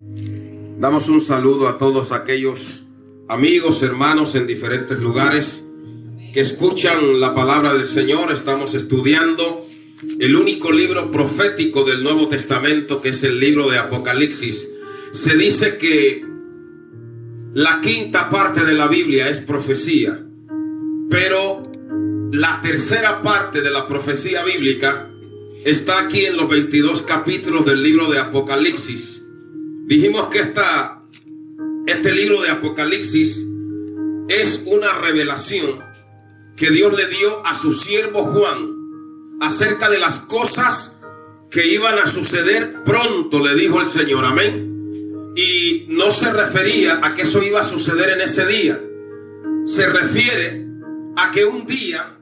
Damos un saludo a todos aquellos amigos, hermanos en diferentes lugares que escuchan la palabra del Señor. Estamos estudiando el único libro profético del Nuevo Testamento, que es el libro de Apocalipsis. Se dice que la quinta parte de la Biblia es profecía, pero la tercera parte de la profecía bíblica está aquí en los 22 capítulos del libro de Apocalipsis. Dijimos que este libro de Apocalipsis es una revelación que Dios le dio a su siervo Juan acerca de las cosas que iban a suceder pronto, le dijo el Señor. Amén. Y no se refería a que eso iba a suceder en ese día. Se refiere a que un día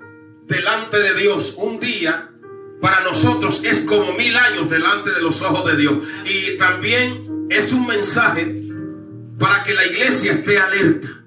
delante de Dios, un día para nosotros es como 1000 años delante de los ojos de Dios. Y también es un mensaje para que la iglesia esté alerta,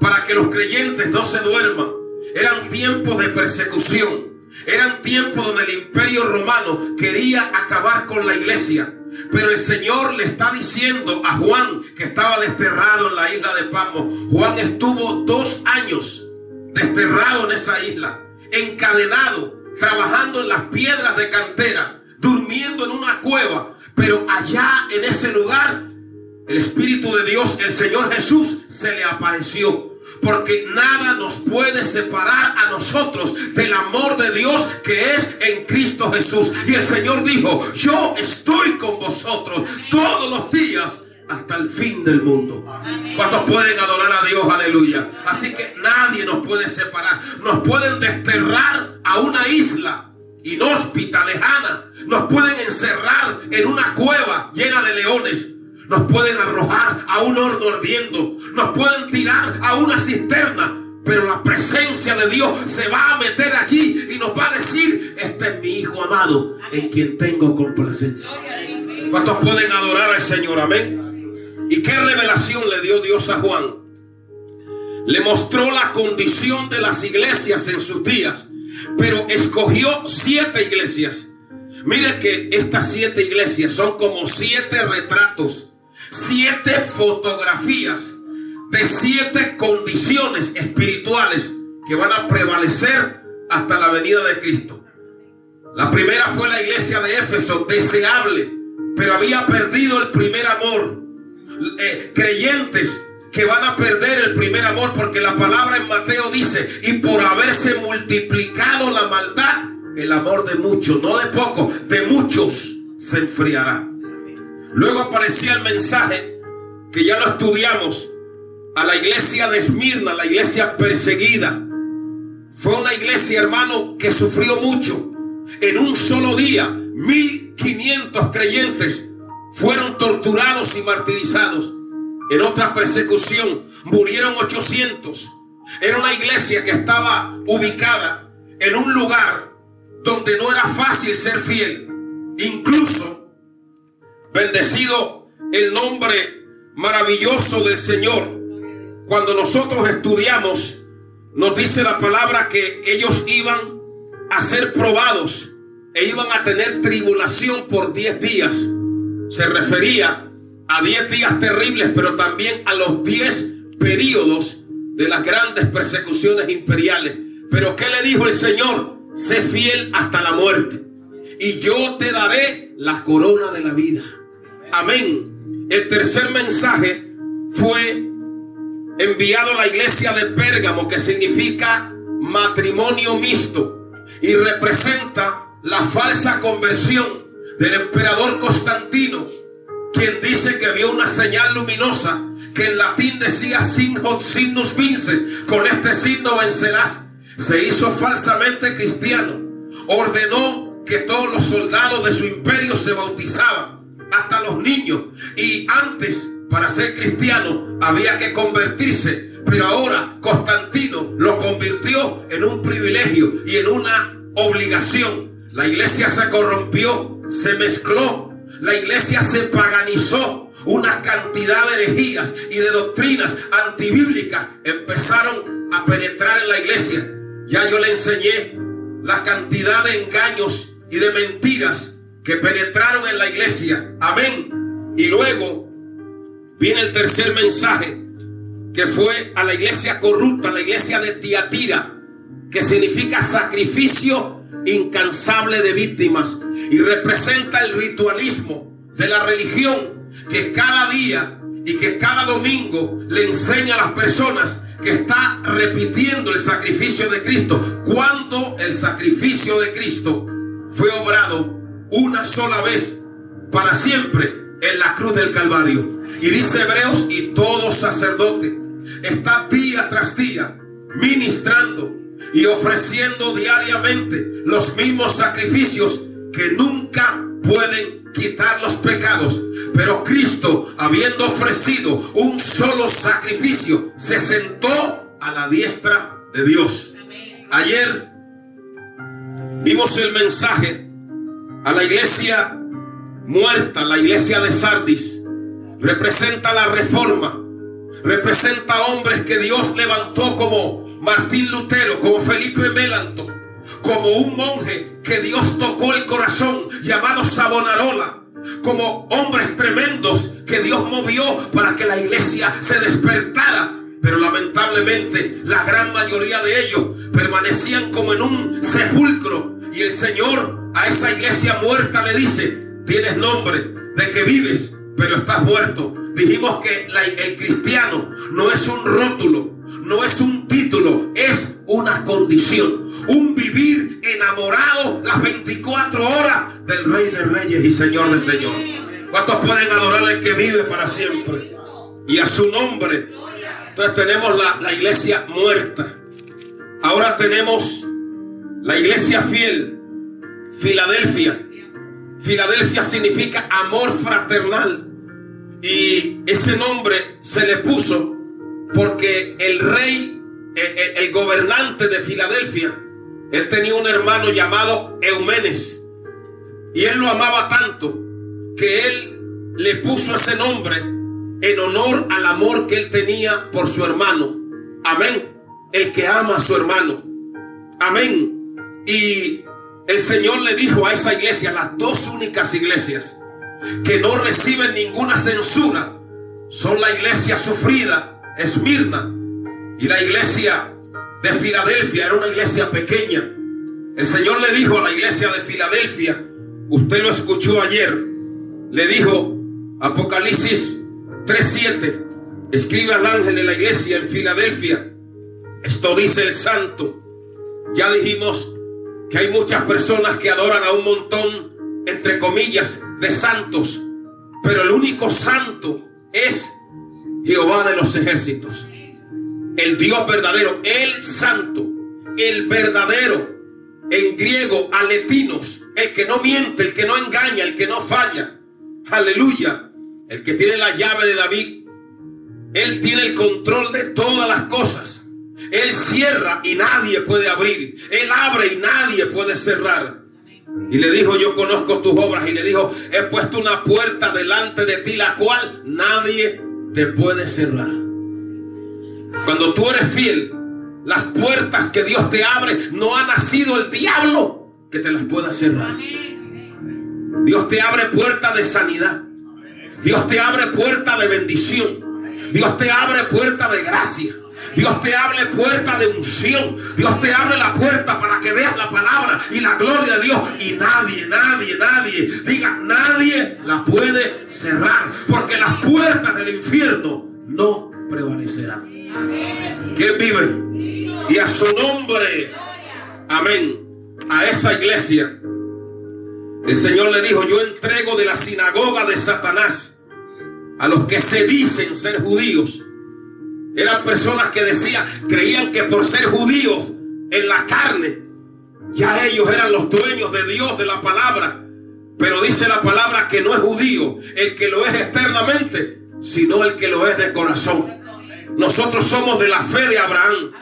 para que los creyentes no se duerman. Eran tiempos de persecución, eran tiempos donde el imperio romano quería acabar con la iglesia. Pero el Señor le está diciendo a Juan, que estaba desterrado en la isla de Patmos. Juan estuvo 2 años desterrado en esa isla, encadenado, trabajando en las piedras de cantera, durmiendo en una cueva. Pero allá en ese lugar, el Espíritu de Dios, el Señor Jesús, se le apareció. Porque nada nos puede separar a nosotros del amor de Dios que es en Cristo Jesús. Y el Señor dijo: yo estoy con vosotros todos los días hasta el fin del mundo. ¿Cuántos pueden adorar a Dios? Aleluya. Así que nadie nos puede separar. Nos pueden desterrar a una isla inhóspita, lejana. Nos pueden encerrar en una cueva llena de leones. Nos pueden arrojar a un horno ardiendo. Nos pueden tirar a una cisterna. Pero la presencia de Dios se va a meter allí y nos va a decir: este es mi Hijo amado, en quien tengo complacencia. ¿Cuántos pueden adorar al Señor? Amén. ¿Y qué revelación le dio Dios a Juan? Le mostró la condición de las iglesias en sus días, pero escogió 7 iglesias. Mire que estas 7 iglesias son como 7 retratos, 7 fotografías de 7 condiciones espirituales que van a prevalecer hasta la venida de Cristo. La primera fue la iglesia de Éfeso, deseable, pero había perdido el primer amor. Creyentes que van a perder el primer amor, porque la palabra en Mateo dice: y por haberse multiplicado la maldad, el amor de muchos, no de pocos, de muchos se enfriará. Luego aparecía el mensaje que ya lo estudiamos, a la iglesia de Esmirna, la iglesia perseguida. Fue una iglesia, hermano, que sufrió mucho. En un solo día 1500 creyentes fueron torturados y martirizados. En otra persecución murieron 800. Era una iglesia que estaba ubicada en un lugar donde no era fácil ser fiel. Incluso, bendecido el nombre maravilloso del Señor, cuando nosotros estudiamos, nos dice la palabra que ellos iban a ser probados e iban a tener tribulación por 10 días. Se refería a 10 días terribles, pero también a los 10 periodos de las grandes persecuciones imperiales. Pero ¿qué le dijo el Señor? Sé fiel hasta la muerte, y yo te daré la corona de la vida. Amén. El tercer mensaje fue enviado a la iglesia de Pérgamo, que significa matrimonio mixto, y representa la falsa conversión del emperador Constantino, quien dice que vio una señal luminosa que en latín decía signus vinces, con este signo vencerás. Se hizo falsamente cristiano, ordenó que todos los soldados de su imperio se bautizaban, hasta los niños. Y antes, para ser cristiano, había que convertirse, pero ahora Constantino lo convirtió en un privilegio y en una obligación. La iglesia se corrompió, se mezcló, la iglesia se paganizó. Una cantidad de herejías y de doctrinas antibíblicas empezaron a penetrar en la iglesia. Ya yo le enseñé la cantidad de engaños y de mentiras que penetraron en la iglesia. Amén. Y luego Viene el tercer mensaje, que fue a la iglesia corrupta, la iglesia de Tiatira, que significa sacrificio incansable de víctimas, y representa el ritualismo de la religión que cada día y que cada domingo le enseña a las personas que está repitiendo el sacrificio de Cristo, cuando el sacrificio de Cristo fue obrado una sola vez para siempre en la cruz del Calvario. Y dice Hebreos: y todo sacerdote está día tras día ministrando y ofreciendo diariamente los mismos sacrificios que nunca pueden quitar los pecados. Pero Cristo, habiendo ofrecido un solo sacrificio, se sentó a la diestra de Dios. Ayer vimos el mensaje a la iglesia muerta, la iglesia de Sardis. Representa la reforma, representa hombres que Dios levantó como Martín Lutero, como Felipe Melanchthon, como un monje que Dios tocó el corazón llamado Savonarola, como hombres tremendos que Dios movió para que la iglesia se despertara. Pero lamentablemente la gran mayoría de ellos permanecían como en un sepulcro, y el Señor a esa iglesia muerta le dice: tienes nombre de que vives, pero estás muerto. Dijimos que el cristiano no es un rótulo, no es un título, es una condición, un vivir enamorado las 24 horas del Rey de Reyes y Señor de Señores. ¿Cuántos pueden adorar al que vive para siempre y a su nombre? Entonces tenemos la iglesia muerta. Ahora tenemos la iglesia fiel, Filadelfia. Filadelfia significa amor fraternal, y ese nombre se le puso porque el rey, el gobernante de Filadelfia, él tenía un hermano llamado Eumenes, y él lo amaba tanto que él le puso ese nombre en honor al amor que él tenía por su hermano. Amén. El que ama a su hermano. Amén. Y el Señor le dijo a esa iglesia, las dos únicas iglesias que no reciben ninguna censura son la iglesia sufrida, Esmirna, y la iglesia de Filadelfia. Era una iglesia pequeña. El Señor le dijo a la iglesia de Filadelfia, usted lo escuchó ayer, le dijo, Apocalipsis 3:7, escribe al ángel de la iglesia en Filadelfia, esto dice el santo. Ya dijimos que hay muchas personas que adoran a un montón, entre comillas, de santos, pero el único santo es Jehová de los ejércitos, el Dios verdadero, el santo, el verdadero, en griego aletinos, el que no miente, el que no engaña, el que no falla. Aleluya. El que tiene la llave de David. Él tiene el control de todas las cosas. Él cierra y nadie puede abrir. Él abre y nadie puede cerrar. Y le dijo, yo conozco tus obras. Y le dijo, he puesto una puerta delante de ti, la cual nadie te puede cerrar. Cuando tú eres fiel, las puertas que Dios te abre, no ha nacido el diablo que te las pueda cerrar. Dios te abre puertas de sanidad. Dios te abre puertas de bendición. Dios te abre puertas de gracia. Dios te abre puertas de unción. Dios te abre la puerta para que veas la palabra y la gloria de Dios. Y nadie diga, nadie la puede cerrar, porque las puertas del infierno no prevalecerán. ¿Quién vive? Y a su nombre, amén. A esa iglesia el Señor le dijo, yo entrego de la sinagoga de Satanás a los que se dicen ser judíos. Eran personas que creían que por ser judíos en la carne, ya ellos eran los dueños de Dios, de la palabra. Pero dice la palabra que no es judío el que lo es externamente, sino el que lo es de corazón. Nosotros somos de la fe de Abraham.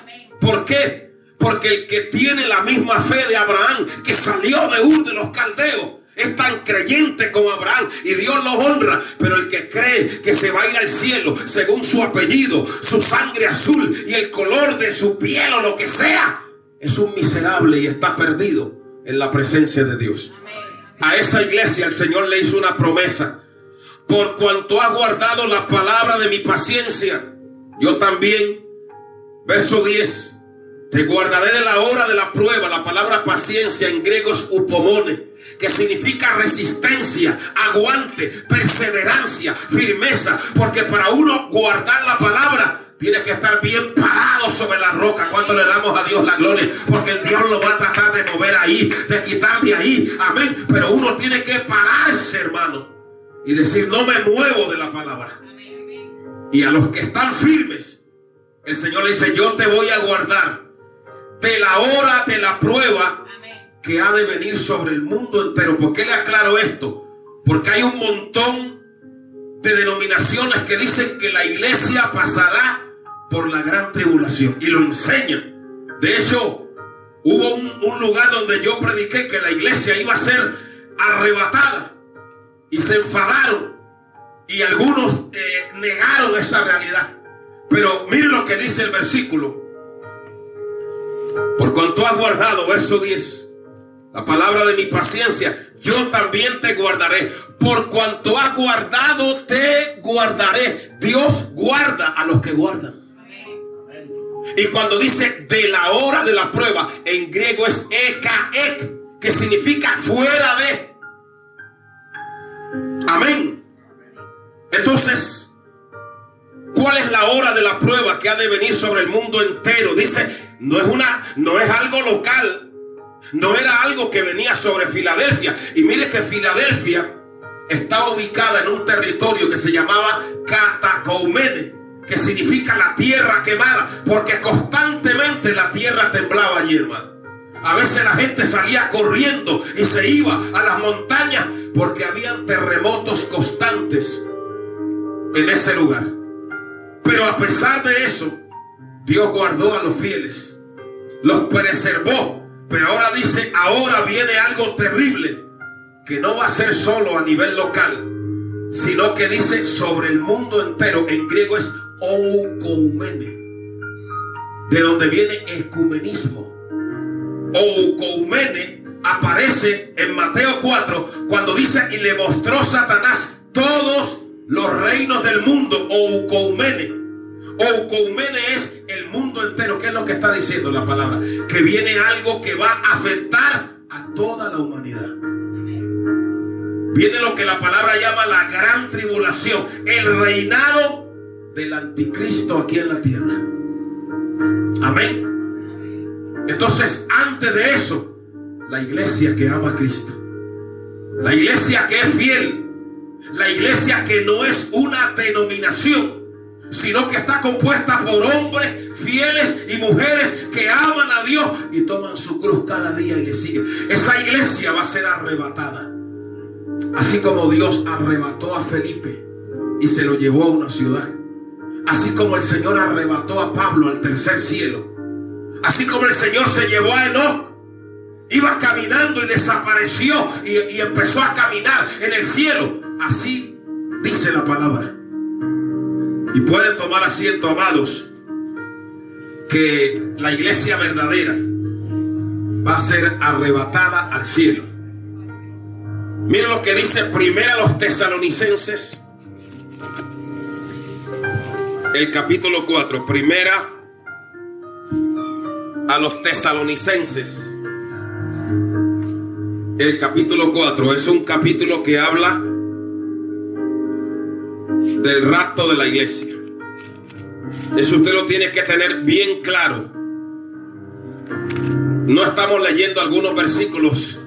¿Por qué? Porque el que tiene la misma fe de Abraham, que salió de Ur de los caldeos, es tan creyente como Abraham y Dios lo honra. Pero el que cree que se va a ir al cielo según su apellido, su sangre azul y el color de su piel o lo que sea, es un miserable y está perdido en la presencia de Dios. A esa iglesia el Señor le hizo una promesa. por cuanto has guardado la palabra de mi paciencia, yo también, verso 10, te guardaré de la hora de la prueba. La palabra paciencia en griego es upomone, que significa resistencia, aguante, perseverancia, firmeza. Porque para uno guardar la palabra, tiene que estar bien parado sobre la roca. ¿Cuánto le damos a Dios la gloria? Porque el diablo lo va a tratar de mover ahí, de quitar de ahí. Amén. Pero uno tiene que pararse, hermano, y decir: no me muevo de la palabra. Y a los que están firmes, el Señor le dice: yo te voy a guardar de la hora de la prueba que ha de venir sobre el mundo entero. ¿Por qué le aclaro esto? Porque hay un montón de denominaciones que dicen que la iglesia pasará por la gran tribulación y lo enseñan. De hecho, hubo un lugar donde yo prediqué que la iglesia iba a ser arrebatada y se enfadaron y algunos negaron esa realidad. Pero miren lo que dice el versículo: por cuanto has guardado, verso 10, la palabra de mi paciencia, yo también te guardaré. Por cuanto has guardado, te guardaré. Dios guarda a los que guardan. Y cuando dice de la hora de la prueba, en griego es ekaek, que significa fuera de. Amén. Entonces, ¿cuál es la hora de la prueba que ha de venir sobre el mundo entero? Dice, no es algo local, no era algo que venía sobre Filadelfia. Y mire que Filadelfia está ubicada en un territorio que se llamaba Catacoumene, que significa la tierra quemada, porque constantemente la tierra temblaba allí, hermano. A veces la gente salía corriendo y se iba a las montañas porque habían terremotos constantes en ese lugar. Pero a pesar de eso, Dios guardó a los fieles, los preservó. Pero ahora dice, ahora viene algo terrible, que no va a ser solo a nivel local, sino que dice sobre el mundo entero. En griego es oukoumene, de donde viene ecumenismo. Oukoumene aparece en Mateo 4 cuando dice: y le mostró Satanás todos los reinos del mundo. Oukoumene. Oukoumene es el mundo entero. ¿Qué es lo que está diciendo la palabra? Que viene algo que va a afectar a toda la humanidad. Viene lo que la palabra llama la gran tribulación, el reinado del anticristo aquí en la tierra. Amén. Entonces, antes de eso, la iglesia que ama a Cristo, la iglesia que es fiel, la iglesia que no es una denominación, sino que está compuesta por hombres fieles y mujeres que aman a Dios y toman su cruz cada día y le siguen. Esa iglesia va a ser arrebatada, así como Dios arrebató a Felipe y se lo llevó a una ciudad, así como el Señor arrebató a Pablo al tercer cielo, así como el Señor se llevó a Enoc. Iba caminando y desapareció y empezó a caminar en el cielo. Así dice la palabra. Y pueden tomar asiento, amados, que la iglesia verdadera va a ser arrebatada al cielo. Miren lo que dice primera a los Tesalonicenses, el capítulo 4. Primera a los Tesalonicenses, el capítulo 4. Es un capítulo que habla del rapto de la iglesia. Eso usted lo tiene que tener bien claro. No estamos leyendo algunos versículos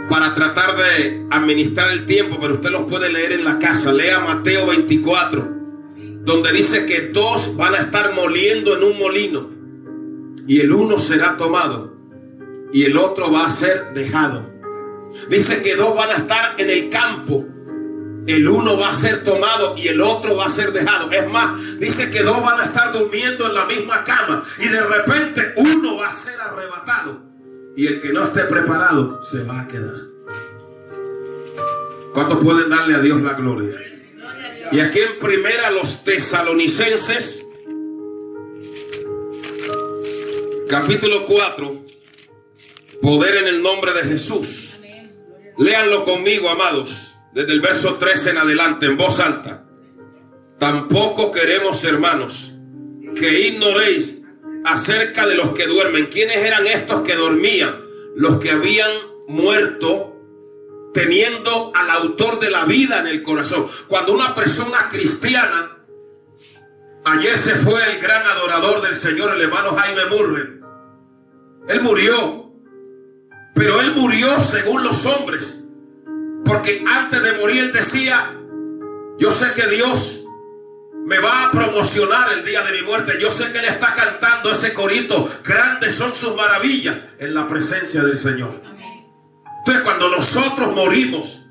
para tratar de administrar el tiempo, pero usted los puede leer en la casa. Lea Mateo 24, donde dice que dos van a estar moliendo en un molino, y el uno será tomado y el otro va a ser dejado. Dice que dos van a estar en el campo, el uno va a ser tomado y el otro va a ser dejado. Es más, dice que dos van a estar durmiendo en la misma cama y de repente uno va a ser arrebatado y el que no esté preparado se va a quedar. ¿Cuántos pueden darle a Dios la gloria? Y aquí en primera a los Tesalonicenses, capítulo 4, poder en el nombre de Jesús. Léanlo conmigo, amados. desde el verso 13 en adelante, en voz alta. Tampoco queremos, hermanos, que ignoréis acerca de los que duermen. ¿Quiénes eran estos que dormían? Los que habían muerto teniendo al autor de la vida en el corazón. Cuando una persona cristiana, ayer se fue el gran adorador del Señor, el hermano Jaime Murray. Él murió, pero él murió según los hombres, porque antes de morir él decía: yo sé que Dios me va a promocionar el día de mi muerte. Yo sé que él está cantando ese corito: grandes son sus maravillas, en la presencia del Señor. Entonces, cuando nosotros morimos,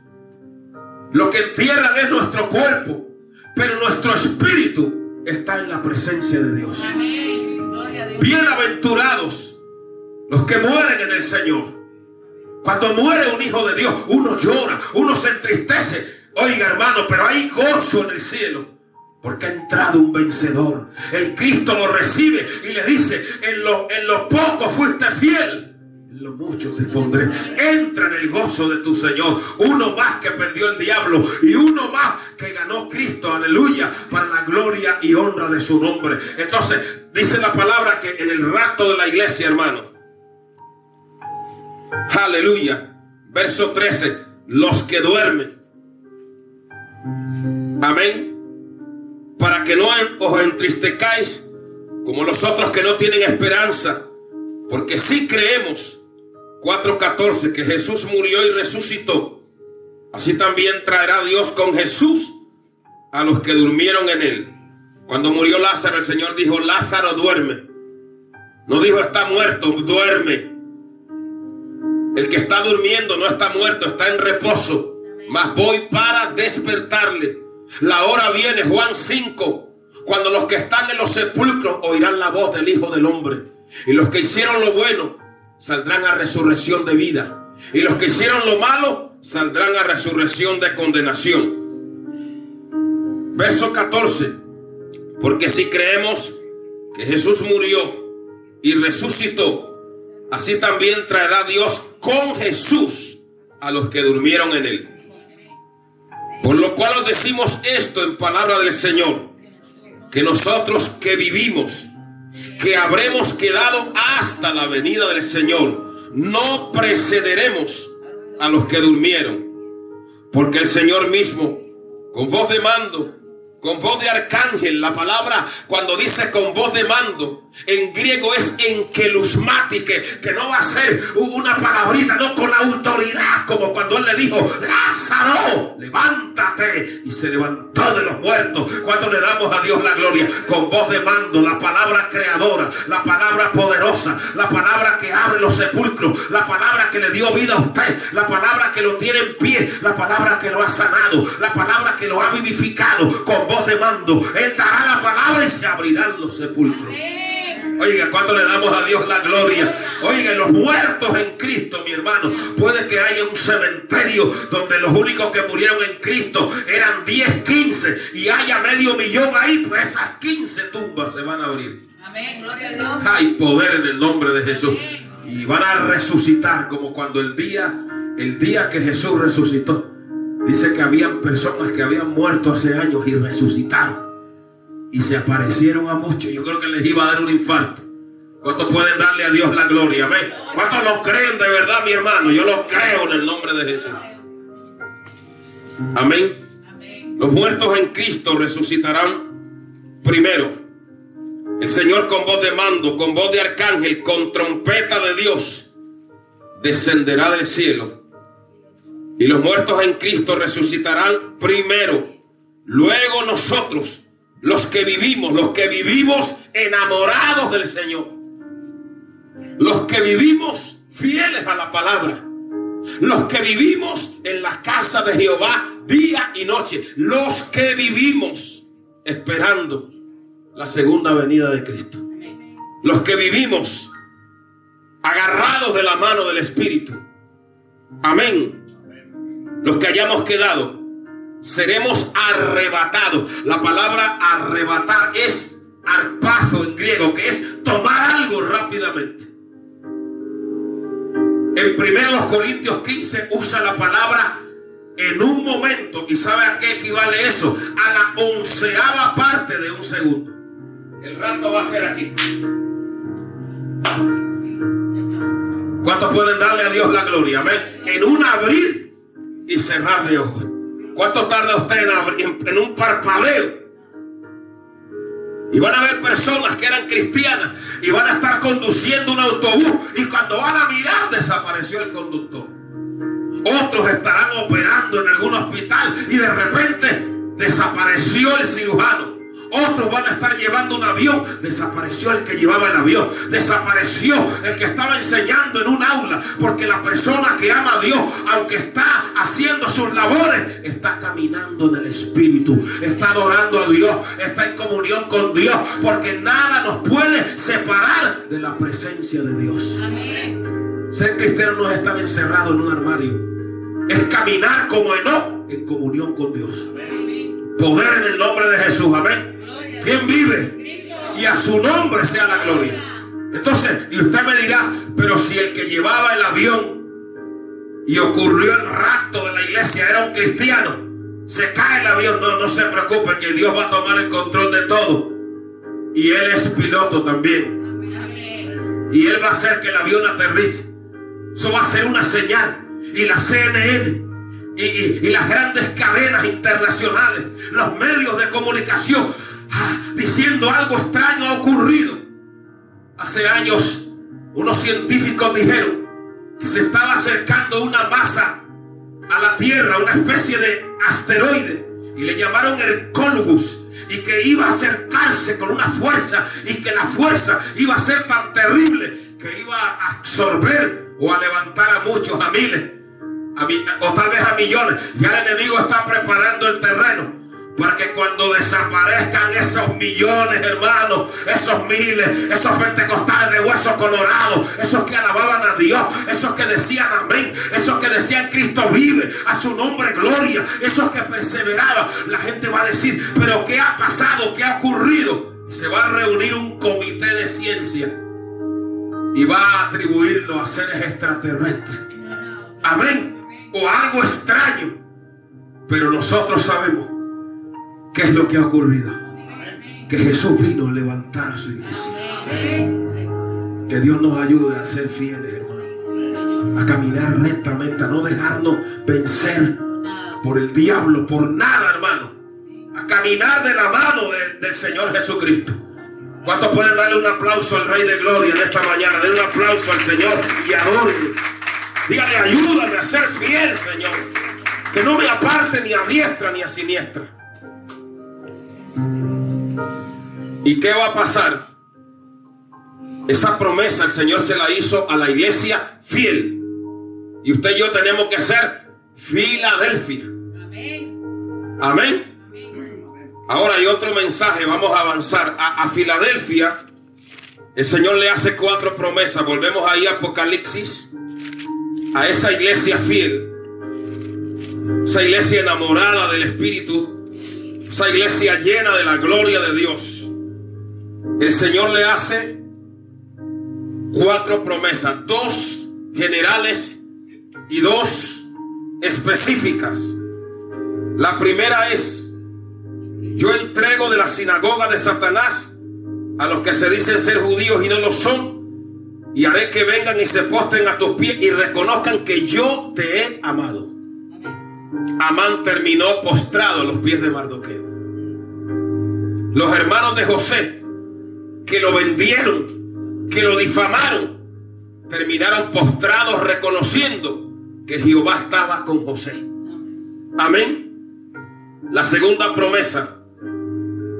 lo que entierran es nuestro cuerpo, pero nuestro espíritu está en la presencia de Dios. Bienaventurados los que mueren en el Señor. Cuando muere un hijo de Dios, uno llora, uno se entristece. Oiga, hermano, pero hay gozo en el cielo, porque ha entrado un vencedor. El Cristo lo recibe y le dice: en lo poco fuiste fiel, en lo mucho te pondré. Entra en el gozo de tu Señor. Uno más que perdió el diablo y uno más que ganó Cristo, aleluya, para la gloria y honra de su nombre. Entonces dice la palabra que en el rapto de la iglesia, hermano, aleluya, verso 13, los que duermen, amén, para que no os entristezcáis como los otros que no tienen esperanza, porque si creemos, 4:14, que Jesús murió y resucitó, así también traerá Dios con Jesús a los que durmieron en él. Cuando murió Lázaro, el Señor dijo: Lázaro, duerme. No dijo: está muerto, duerme. El que está durmiendo no está muerto, está en reposo. Mas voy para despertarle. La hora viene, Juan 5, cuando los que están en los sepulcros oirán la voz del Hijo del Hombre. Y los que hicieron lo bueno saldrán a resurrección de vida, y los que hicieron lo malo saldrán a resurrección de condenación. Verso 14: porque si creemos que Jesús murió y resucitó, así también traerá Dios con Jesús a los que durmieron en él. Por lo cual os decimos esto en palabra del Señor, que nosotros que vivimos, que habremos quedado hasta la venida del Señor, no precederemos a los que durmieron. Porque el Señor mismo, con voz de mando, con voz de arcángel, la palabra cuando dice con voz de mando, en griego es enkelusmatike, que no va a ser una palabrita, no, con la autoridad, como cuando él le dijo: Lázaro, levántate, y se levantó de los muertos. Cuando le damos a Dios la gloria, con voz de mando, la palabra creadora, la palabra poderosa, la palabra que abre los sepulcros, la palabra que le dio vida a usted, la palabra que lo tiene en pie, la palabra que lo ha sanado, la palabra que lo ha vivificado. Con voz de mando, él dará la palabra y se abrirán los sepulcros. Oiga, cuando le damos a Dios la gloria. Oiga, los muertos en Cristo, mi hermano, puede que haya un cementerio donde los únicos que murieron en Cristo eran 10, 15 y haya 500,000 ahí, pues esas 15 tumbas se van a abrir. Amén, gloria a Dios. Hay poder en el nombre de Jesús. Y van a resucitar como cuando el día que Jesús resucitó. Dice que habían personas que habían muerto hace años y resucitaron y se aparecieron a muchos. Yo creo que les iba a dar un infarto. ¿Cuántos pueden darle a Dios la gloria? Amén. ¿Cuántos lo creen de verdad, mi hermano? Yo lo creo en el nombre de Jesús. Amén. Los muertos en Cristo resucitarán primero. El Señor con voz de mando, con voz de arcángel, con trompeta de Dios, descenderá del cielo. Y los muertos en Cristo resucitarán primero. Luego nosotros, los que vivimos enamorados del Señor, los que vivimos fieles a la palabra, los que vivimos en la casa de Jehová día y noche, los que vivimos esperando la segunda venida de Cristo, los que vivimos agarrados de la mano del Espíritu. Amén. Los que hayamos quedado, seremos arrebatados. La palabra arrebatar es arpazo en griego, que es tomar algo rápidamente. En 1 Corintios 15 usa la palabra en un momento. ¿Y sabe a qué equivale eso? A la 11ª parte de un segundo. El rato va a ser aquí. ¿Cuántos pueden darle a Dios la gloria? Amén. En un abrir y cerrar de ojos. ¿Cuánto tarda usted en un parpadeo? Y van a haber personas que eran cristianas y van a estar conduciendo un autobús, y cuando van a mirar desapareció el conductor. Otros estarán operando en algún hospital y de repente desapareció el cirujano. Otros van a estar llevando un avión, desapareció el que llevaba el avión. Desapareció el que estaba enseñando en un aula, porque la persona que ama a Dios, aunque está haciendo sus labores, está caminando en el Espíritu, está adorando a Dios, está en comunión con Dios, porque nada nos puede separar de la presencia de Dios. Amén. Ser cristiano no es estar encerrado en un armario, es caminar como Enoc en comunión con Dios. Amén. Poder en el nombre de Jesús. Amén. ¿Quién vive? Y a su nombre sea la gloria. Entonces, y usted me dirá, pero si el que llevaba el avión y ocurrió el rapto de la iglesia era un cristiano, se cae el avión. No se preocupe, que Dios va a tomar el control de todo. Y Él es piloto también. Y Él va a hacer que el avión aterrice. Eso va a ser una señal. Y la CNN y las grandes cadenas internacionales, los medios de comunicación, diciendo algo extraño ha ocurrido. Hace años unos científicos dijeron que se estaba acercando una masa a la Tierra, una especie de asteroide, y le llamaron Hercólogos, y que iba a acercarse con una fuerza, y que la fuerza iba a ser tan terrible que iba a absorber o a levantar a muchos, a miles, o tal vez a millones. Ya el enemigo está preparando el terreno para que cuando desaparezcan esos millones, hermanos, esos miles, esos pentecostales de huesos colorados, esos que alababan a Dios, esos que decían amén, esos que decían Cristo vive, a su nombre gloria, esos que perseveraban, la gente va a decir, pero ¿qué ha pasado? ¿Qué ha ocurrido? Y se va a reunir un comité de ciencia y va a atribuirlo a seres extraterrestres. Amén. O algo extraño. Pero nosotros sabemos qué es lo que ha ocurrido. Que Jesús vino a levantar a su iglesia. Que Dios nos ayude a ser fieles, hermanos, a caminar rectamente, a no dejarnos vencer por el diablo, por nada, hermano, a caminar de la mano del Señor Jesucristo. ¿Cuántos pueden darle un aplauso al Rey de Gloria en esta mañana? Den un aplauso al Señor y adórenle. Dígale, ayúdame a ser fiel, Señor, que no me aparte ni a diestra ni a siniestra. ¿Y qué va a pasar? Esa promesa el Señor se la hizo a la iglesia fiel, y usted y yo tenemos que ser Filadelfia. Amén. Amén. Ahora hay otro mensaje, vamos a avanzar. A Filadelfia el Señor le hace 4 promesas. Volvemos ahí a Apocalipsis, a esa iglesia fiel, esa iglesia enamorada del Espíritu, esa iglesia llena de la gloria de Dios. El Señor le hace 4 promesas, 2 generales y 2 específicas. La primera es: yo entrego de la sinagoga de Satanás a los que se dicen ser judíos y no lo son, y haré que vengan y se postren a tus pies y reconozcan que yo te he amado. Amán terminó postrado a los pies de Mardoqueo. Los hermanos de José, que lo vendieron, que lo difamaron, terminaron postrados reconociendo que Jehová estaba con José. Amén. La segunda promesa: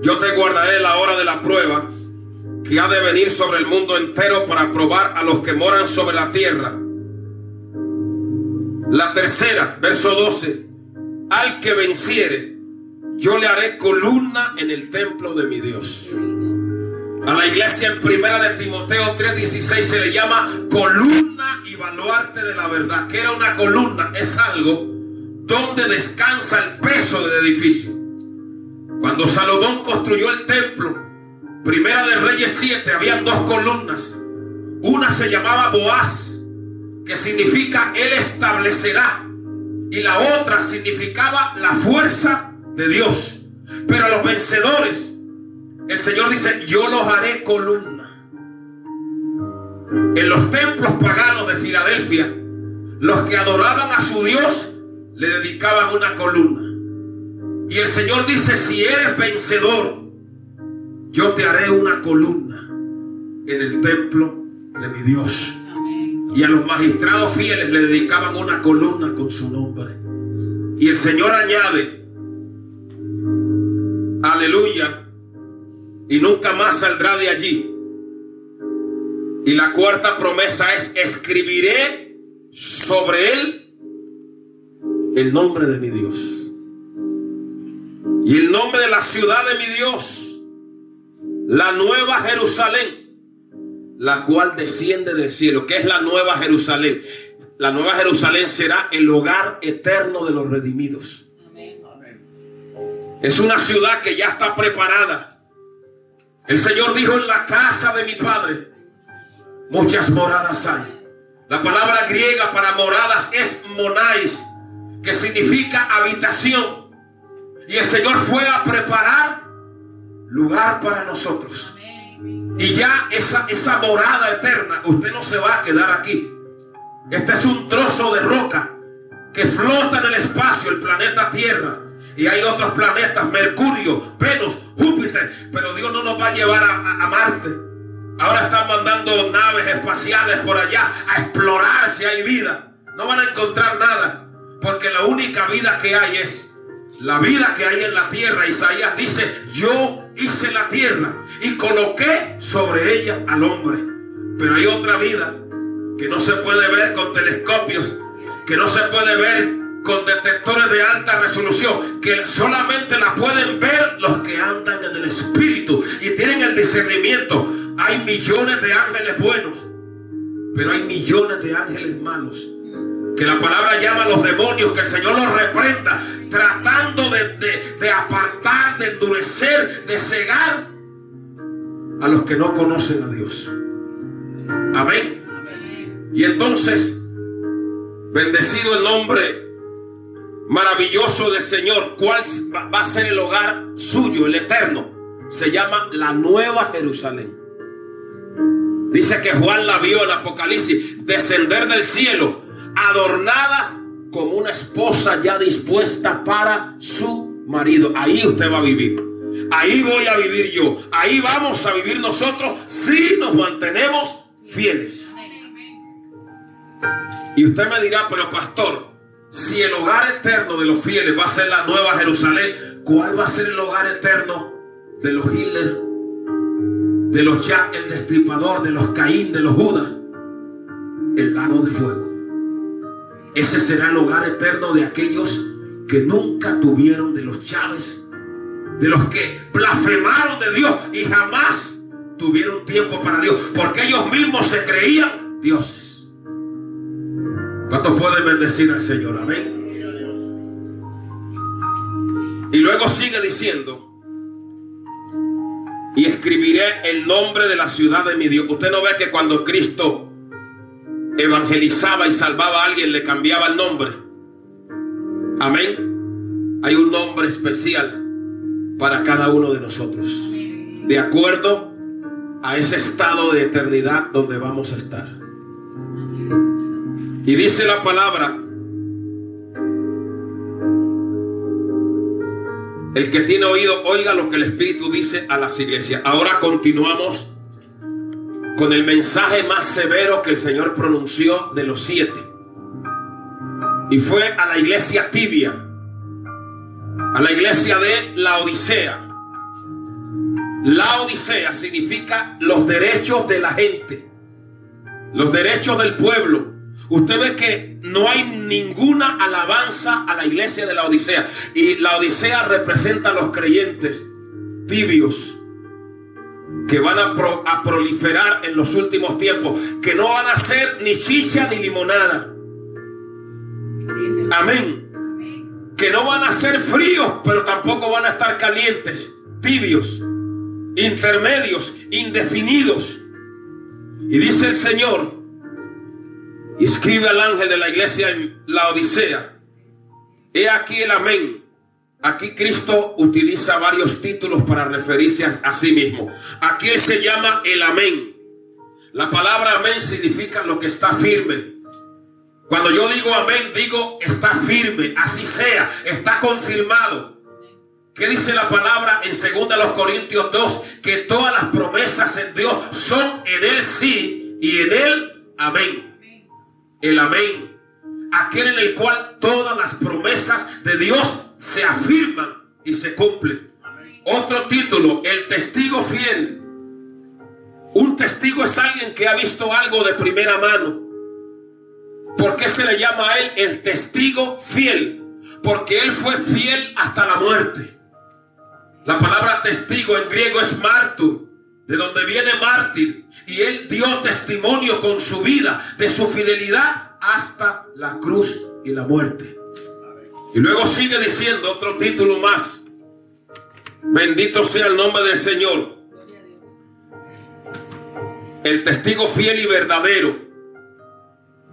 yo te guardaré la hora de la prueba que ha de venir sobre el mundo entero para probar a los que moran sobre la tierra. La tercera, verso 12: al que venciere, yo le haré columna en el templo de mi Dios. A la iglesia en primera de Timoteo 3:16 se le llama columna y baluarte de la verdad. ¿Qué era una columna? Es algo donde descansa el peso del edificio. Cuando Salomón construyó el templo, Primera de Reyes 7, habían 2 columnas. Una se llamaba Boaz, que significa él establecerá. y la otra significaba la fuerza de Dios. Pero a los vencedores, el Señor dice: yo los haré columna. En los templos paganos de Filadelfia, los que adoraban a su Dios le dedicaban una columna. Y el Señor dice: si eres vencedor, yo te haré una columna en el templo de mi Dios. Y a los magistrados fieles le dedicaban una columna con su nombre. Y el Señor añade: aleluya, y nunca más saldrá de allí. Y la cuarta promesa es: escribiré sobre él el nombre de mi Dios y el nombre de la ciudad de mi Dios, la nueva Jerusalén, la cual desciende del cielo. ¿Qué es la nueva Jerusalén? La nueva Jerusalén será el hogar eterno de los redimidos. Es una ciudad que ya está preparada. El Señor dijo: en la casa de mi Padre muchas moradas hay. La palabra griega para moradas es monais, que significa habitación. Y el Señor fue a preparar lugar para nosotros. Y ya esa morada eterna, usted no se va a quedar aquí. Este es un trozo de roca que flota en el espacio, el planeta Tierra. Y hay otros planetas: Mercurio, Venus, Júpiter. Pero Dios no nos va a llevar a Marte. Ahora están mandando naves espaciales por allá a explorar si hay vida. No van a encontrar nada, porque la única vida que hay es la vida que hay en la tierra. Isaías dice: yo hice la tierra y coloqué sobre ella al hombre. Pero hay otra vida que no se puede ver con telescopios, que no se puede ver con detectores de alta resolución, que solamente la pueden ver los que andan en el espíritu y tienen el discernimiento. Hay millones de ángeles buenos, pero hay millones de ángeles malos, que la palabra llama a los demonios, que el Señor los reprenda, tratando de apartar, de endurecer, de cegar a los que no conocen a Dios. Amén. Y entonces, bendecido el nombre maravilloso del Señor. ¿Cuál va a ser el hogar suyo, el eterno? Se llama la nueva Jerusalén. Dice que Juan la vio en Apocalipsis descender del cielo, adornada como una esposa ya dispuesta para su marido. Ahí usted va a vivir. Ahí voy a vivir yo. Ahí vamos a vivir nosotros si nos mantenemos fieles. Y usted me dirá: pero pastor, si el hogar eterno de los fieles va a ser la nueva Jerusalén, ¿cuál va a ser el hogar eterno de los Hitler, de los Jack el Destripador, de los Caín, de los Judas? El lago de fuego. Ese será el hogar eterno de aquellos que nunca tuvieron, de los Chávez, de los que blasfemaron de Dios y jamás tuvieron tiempo para Dios, porque ellos mismos se creían dioses. ¿Cuántos pueden bendecir al Señor? Amén. Y luego sigue diciendo: y escribiré el nombre de la ciudad de mi Dios. Usted no ve que cuando Cristo evangelizaba y salvaba a alguien, le cambiaba el nombre. Amén. Hay un nombre especial para cada uno de nosotros, de acuerdo a ese estado de eternidad donde vamos a estar. Y dice la palabra: el que tiene oído, oiga lo que el Espíritu dice a las iglesias. Ahora continuamos con el mensaje más severo que el Señor pronunció de los 7. Y fue a la iglesia tibia, a la iglesia de Laodicea. Laodicea significa los derechos de la gente, los derechos del pueblo. Usted ve que no hay ninguna alabanza a la iglesia de Laodicea. Y Laodicea representa a los creyentes tibios que van a proliferar en los últimos tiempos, que no van a ser ni chicha ni limonada. Amén. Que no van a ser fríos, pero tampoco van a estar calientes. Tibios, intermedios, indefinidos. Y dice el Señor, y escribe al ángel de la iglesia en Laodicea: He aquí el amén. Aquí Cristo utiliza varios títulos para referirse a sí mismo. Aquí Él se llama el amén. La palabra amén significa lo que está firme. Cuando yo digo amén, digo está firme, así sea, está confirmado. ¿Qué dice la palabra en 2 Corintios 2? Que todas las promesas en Dios son en Él sí y en Él amén. El amén, aquel en el cual todas las promesas de Dios se afirman y se cumplen. Otro título, el testigo fiel. Un testigo es alguien que ha visto algo de primera mano. ¿Por qué se le llama a él el testigo fiel? Porque él fue fiel hasta la muerte. La palabra testigo en griego es martur, de donde viene mártir. Y él dio testimonio con su vida de su fidelidad hasta la cruz y la muerte. Y luego sigue diciendo otro título más. Bendito sea el nombre del Señor. El testigo fiel y verdadero.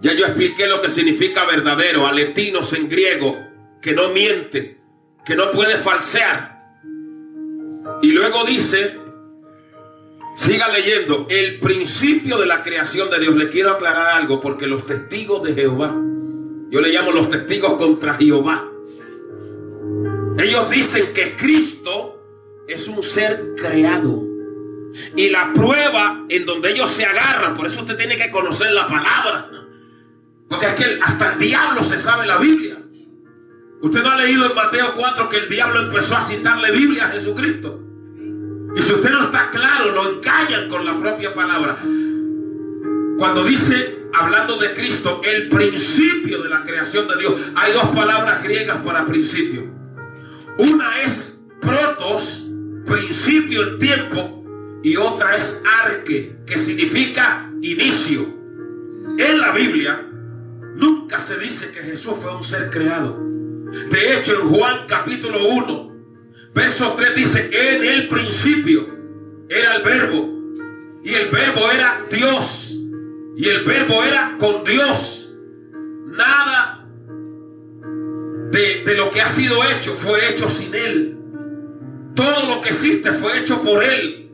Ya yo expliqué lo que significa verdadero. Aletinos en griego, que no miente, que no puede falsear. Y luego dice, siga leyendo, el principio de la creación de Dios. Le quiero aclarar algo, porque los testigos de Jehová, yo le llamo los testigos contra Jehová, ellos dicen que Cristo es un ser creado. Y la prueba en donde ellos se agarran, por eso usted tiene que conocer la palabra, porque es que hasta el diablo se sabe la Biblia. Usted no ha leído en Mateo 4 que el diablo empezó a citarle Biblia a Jesucristo. Y si usted no está claro, lo engañan con la propia palabra. Cuando dice, hablando de Cristo, el principio de la creación de Dios, hay dos palabras griegas para principio. Una es protos, principio en tiempo, y otra es arque, que significa inicio. En la Biblia nunca se dice que Jesús fue un ser creado. De hecho, en Juan capítulo 1, verso 3 dice, en el principio era el verbo, y el verbo era Dios, y el verbo era con Dios. Nada de lo que ha sido hecho fue hecho sin Él. Todo lo que existe fue hecho por Él.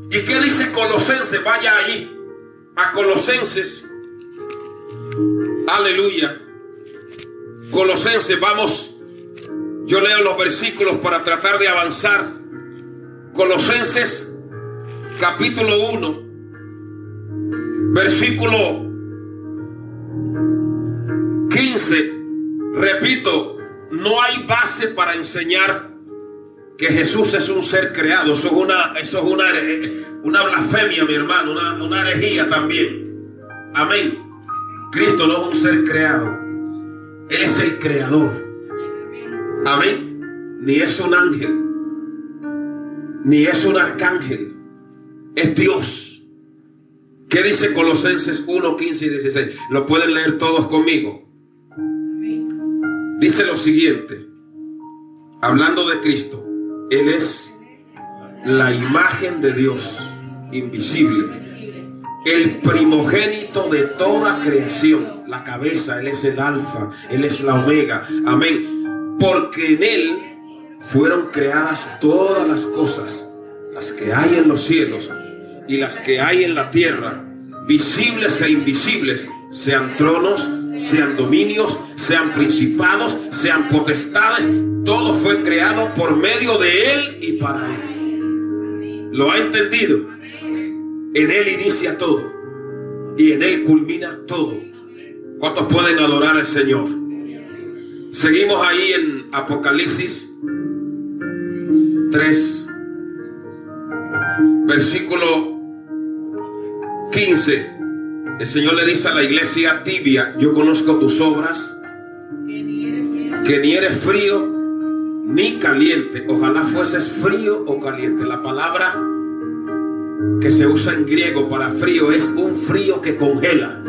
¿Y qué dice Colosenses? Vaya allí a Colosenses. Aleluya. Colosenses, vamos. Yo leo los versículos para tratar de avanzar. Colosenses capítulo 1, versículo 15. Repito, no hay base para enseñar que Jesús es un ser creado. Eso es una blasfemia, mi hermano, una herejía también. Amén. Cristo no es un ser creado. Él es el creador. Amén. Ni es un ángel, ni es un arcángel. Es Dios. ¿Qué dice Colosenses 1, 15 y 16? Lo pueden leer todos conmigo. Dice lo siguiente, hablando de Cristo: Él es la imagen de Dios invisible, el primogénito de toda creación, la cabeza. Él es el alfa, Él es la omega. Amén. Porque en Él fueron creadas todas las cosas, las que hay en los cielos y las que hay en la tierra, visibles e invisibles, sean tronos, sean dominios, sean principados, sean potestades. Todo fue creado por medio de Él y para Él. ¿Lo ha entendido? En Él inicia todo y en Él culmina todo. ¿Cuántos pueden adorar al Señor? Seguimos ahí en Apocalipsis 3, versículo 15. El Señor le dice a la iglesia tibia: yo conozco tus obras, que ni eres frío ni caliente. Ojalá fueses frío o caliente. La palabra que se usa en griego para frío es un frío que congela.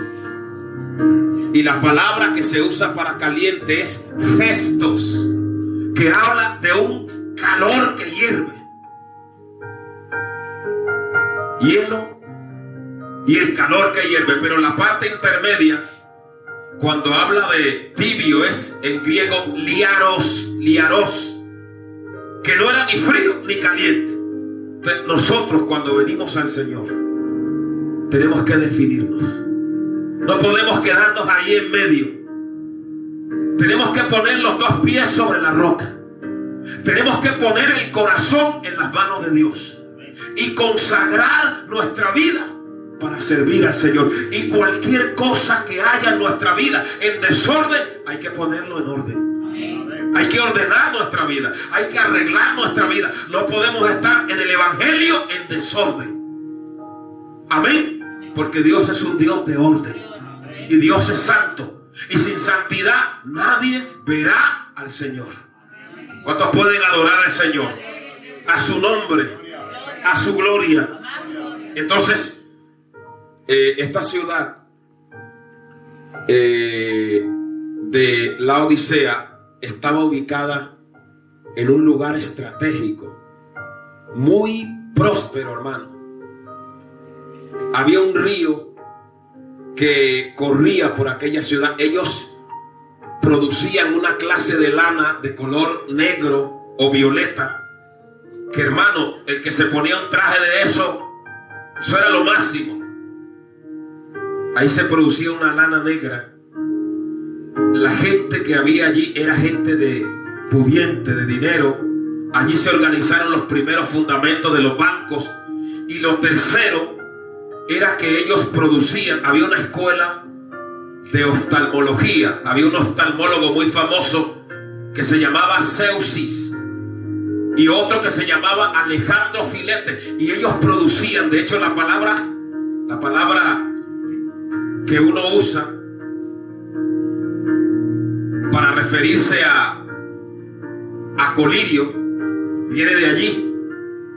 Y la palabra que se usa para caliente es festos, que habla de un calor que hierve. Hielo y el calor que hierve. Pero la parte intermedia Cuando habla de tibio es en griego liaros, que no era ni frío ni caliente. Entonces, nosotros cuando venimos al Señor tenemos que definirnos. No podemos quedarnos ahí en medio. Tenemos que poner los dos pies sobre la roca. Tenemos que poner el corazón en las manos de Dios y consagrar nuestra vida para servir al Señor. Y cualquier cosa que haya en nuestra vida en desorden, hay que ponerlo en orden. Hay que ordenar nuestra vida, hay que arreglar nuestra vida. No podemos estar en el evangelio en desorden. Amén. Porque Dios es un Dios de orden y Dios es santo, y sin santidad nadie verá al Señor. ¿Cuántos pueden adorar al Señor? A su nombre, a su gloria. Entonces, esta ciudad de Laodicea estaba ubicada en un lugar estratégico, muy próspero, hermano. Había un río que corría por aquella ciudad. Ellos producían una clase de lana de color negro o violeta, que, hermano, el que se ponía un traje de eso era lo máximo. Ahí se producía una lana negra. La gente que había allí era gente de pudiente, de dinero. Allí se organizaron los primeros fundamentos de los bancos. Y lo tercero era que ellos producían, había una escuela de oftalmología. Había un oftalmólogo muy famoso que se llamaba Zeusis y otro que se llamaba Alejandro Filete, y ellos producían, de hecho la palabra que uno usa para referirse a colirio viene de allí,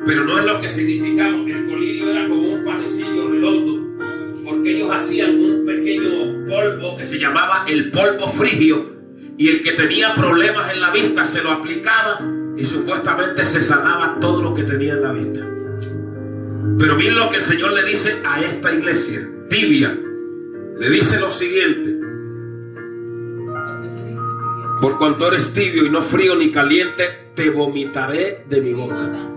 pero no es lo que significaba. El colirio era como un panecillo redondo, porque ellos hacían un pequeño polvo que se llamaba el polvo frigio, y el que tenía problemas en la vista se lo aplicaba y supuestamente se sanaba todo lo que tenía en la vista. Pero miren lo que el Señor le dice a esta iglesia tibia. Le dice lo siguiente: por cuanto eres tibio y no frío ni caliente, te vomitaré de mi boca.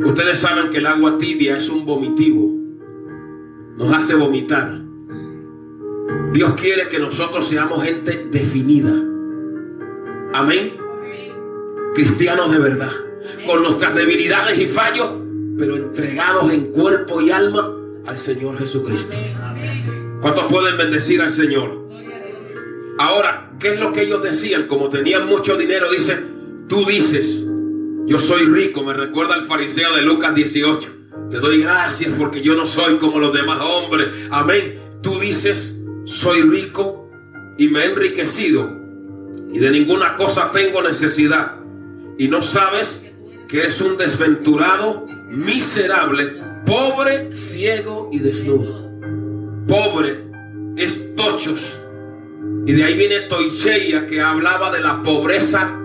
Ustedes saben que el agua tibia es un vomitivo, nos hace vomitar. Dios quiere que nosotros seamos gente definida. Amén. Cristianos de verdad, con nuestras debilidades y fallos, pero entregados en cuerpo y alma al Señor Jesucristo. ¿Cuántos pueden bendecir al Señor? Ahora, ¿qué es lo que ellos decían? Como tenían mucho dinero, dicen: tú dices, yo soy rico. Me recuerda al fariseo de Lucas 18. Te doy gracias porque yo no soy como los demás hombres. Amén. Tú dices, soy rico y me he enriquecido y de ninguna cosa tengo necesidad. Y no sabes que eres un desventurado, miserable, pobre, ciego y desnudo. Pobre es tochos. Y de ahí viene toicheia, que hablaba de la pobreza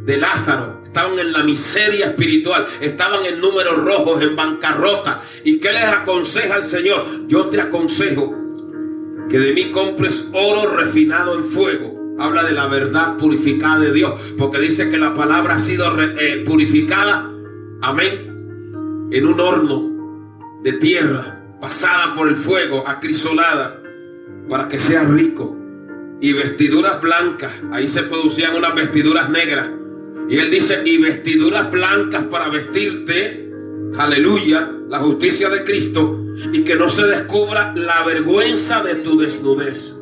de Lázaro. Estaban en la miseria espiritual, estaban en números rojos, en bancarrota. ¿Y qué les aconseja el Señor? Yo te aconsejo que de mí compres oro refinado en fuego. Habla de la verdad purificada de Dios, porque dice que la palabra ha sido purificada, amén, en un horno de tierra, pasada por el fuego, acrisolada, para que sea rico. Y vestiduras blancas, ahí se producían unas vestiduras negras. Y él dice: y vestiduras blancas para vestirte, aleluya, la justicia de Cristo, y que no se descubra la vergüenza de tu desnudez.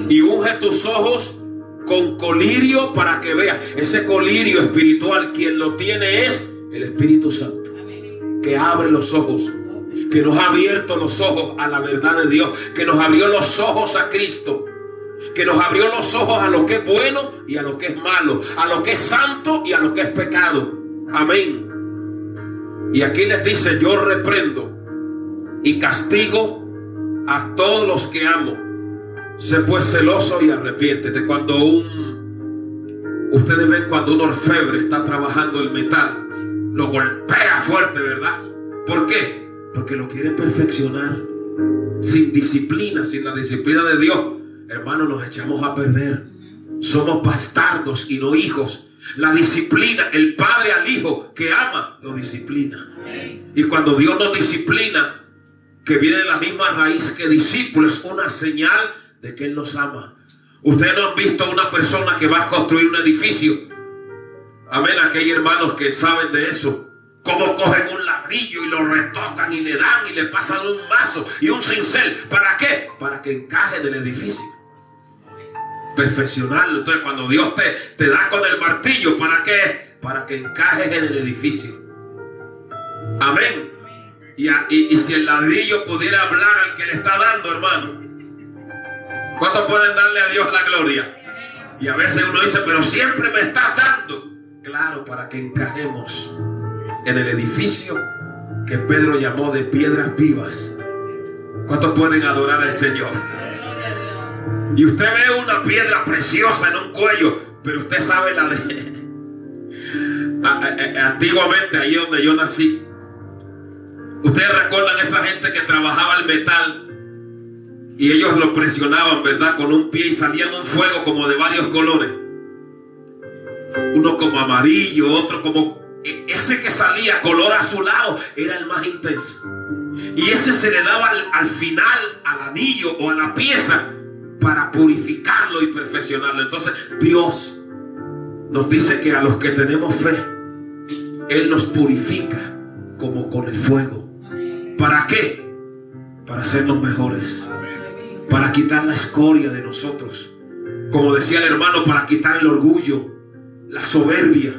Y unge tus ojos con colirio para que veas. Ese colirio espiritual, quien lo tiene es el Espíritu Santo, que abre los ojos, que nos ha abierto los ojos a la verdad de Dios, que nos abrió los ojos a Cristo, que nos abrió los ojos a lo que es bueno y a lo que es malo, a lo que es santo y a lo que es pecado. Amén. Y aquí les dice: yo reprendo y castigo a todos los que amo. Sé pues celoso y arrepiéntete. Ustedes ven cuando un orfebre está trabajando el metal, lo golpea fuerte, ¿verdad? ¿Por qué? Porque lo quiere perfeccionar. sin disciplina, sin la disciplina de Dios, hermano, nos echamos a perder. Somos bastardos y no hijos. La disciplina, el padre al hijo que ama, lo disciplina. Y cuando Dios nos disciplina, que viene de la misma raíz que discípulo, es una señal de que Él nos ama. Ustedes no han visto una persona que va a construir un edificio. Amén, aquí hay hermanos que saben de eso. Cómo cogen un ladrillo y lo retocan y le dan y le pasan un mazo y un cincel. ¿Para qué? Para que encaje en el edificio. Perfeccionarlo. Entonces cuando Dios te da con el martillo, ¿para qué? Para que encajes en el edificio. Amén. Y si el ladrillo pudiera hablar al que le está dando, hermano, ¿cuántos pueden darle a Dios la gloria? Y a veces uno dice, pero siempre me está dando. Claro, para que encajemos en el edificio que Pedro llamó de piedras vivas. ¿Cuántos pueden adorar al Señor? Y usted ve una piedra preciosa en un cuello, pero usted sabe la de antiguamente, ahí donde yo nací, ustedes recuerdan esa gente que trabajaba el metal y ellos lo presionaban, ¿verdad?, con un pie y salían un fuego como de varios colores, uno como amarillo, otro como... Ese que salía color azulado era el más intenso, y ese se le daba al final al anillo o a la pieza para purificarlo y perfeccionarlo. Entonces Dios nos dice que a los que tenemos fe, Él nos purifica como con el fuego. ¿Para qué? Para hacernos mejores, para quitar la escoria de nosotros, como decía el hermano, para quitar el orgullo, la soberbia,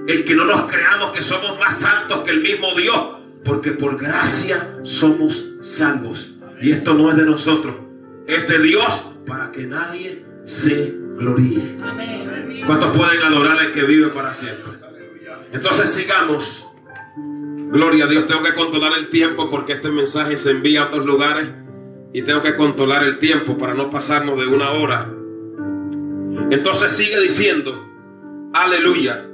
el que no nos creamos que somos más santos que el mismo Dios, porque por gracia somos salvos, y esto no es de nosotros, es de Dios, para que nadie se gloríe. ¿Cuántos pueden adorar al que vive para siempre? Entonces sigamos. Gloria a Dios. Tengo que controlar el tiempo porque este mensaje se envía a otros lugares y tengo que controlar el tiempo para no pasarnos de una hora. Entonces sigue diciendo, aleluya,